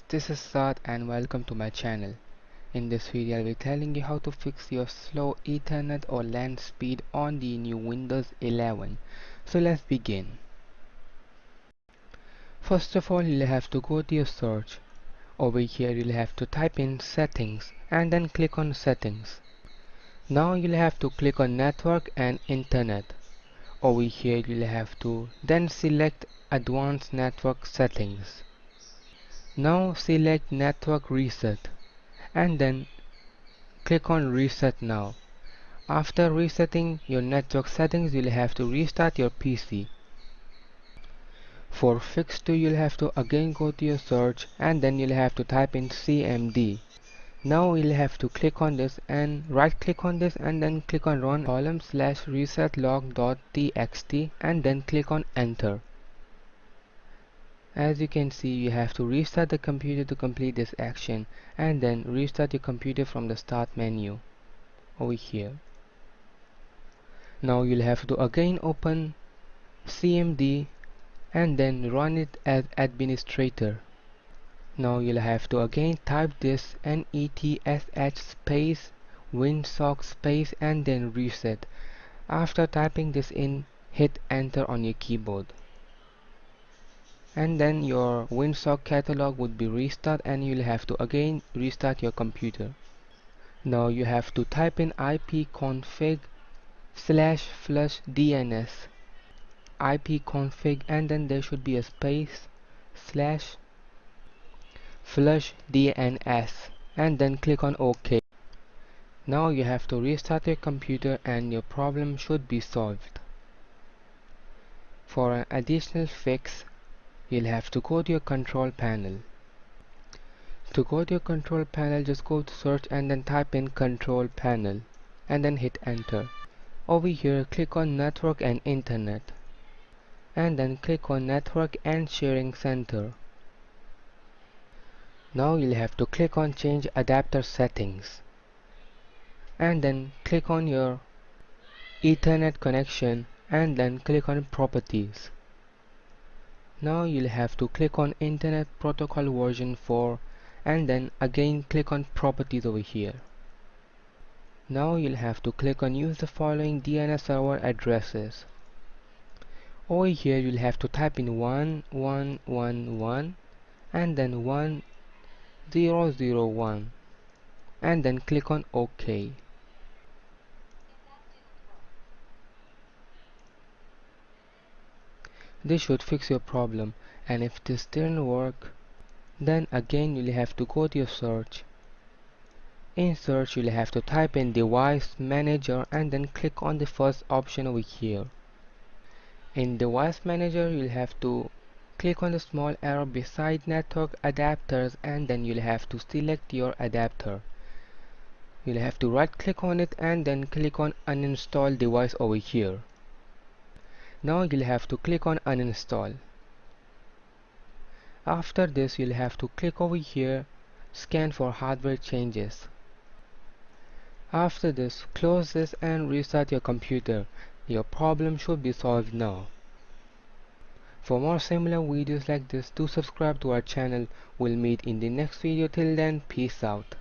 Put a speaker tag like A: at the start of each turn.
A: This is Saad and welcome to my channel. In this video I'll be telling you how to fix your slow Ethernet or LAN speed on the new Windows 11. So let's begin. First of all, you'll have to go to your search. Over here you'll have to type in settings and then click on settings. Now you'll have to click on network and internet. Over here you'll have to then select advanced network settings. Now select network reset and then click on reset now. After resetting your network settings, you'll have to restart your PC. For fix 2, you'll have to again go to your search and then you'll have to type in CMD. Now you'll have to click on this and right click on this and then click on run column/resetlog.txt and then click on enter. As you can see, you have to restart the computer to complete this action and then restart your computer from the start menu over here. Now you'll have to again open CMD and then run it as administrator. Now you'll have to again type this netsh space winsock space and then reset. After typing this in, hit enter on your keyboard. And then your winsock catalog would be restart and you'll have to again restart your computer. Now you have to type in ipconfig/flushdns ipconfig and then there should be a space /flushdns and then click on OK. Now you have to restart your computer and your problem should be solved. For an additional fix, you'll have to go to your control panel. To go to your control panel, just go to search and then type in control panel and then hit enter. Over here click on network and internet and then click on network and sharing center. Now you'll have to click on change adapter settings and then click on your Ethernet connection and then click on properties. Now you'll have to click on Internet Protocol version 4 and then again click on properties over here. Now you'll have to click on use the following DNS server addresses. Over here you'll have to type in 1111 and then 1001 and then click on OK. This should fix your problem, and if this didn't work, then again you'll have to go to your search. In search you'll have to type in device manager and then click on the first option over here. In device manager you'll have to click on the small arrow beside network adapters and then you'll have to select your adapter. You'll have to right click on it and then click on uninstall device over here. Now you'll have to click on uninstall. After this you'll have to click over here, scan for hardware changes. After this, close this and restart your computer. Your problem should be solved now. For more similar videos like this, do subscribe to our channel. We'll meet in the next video. Till then, peace out.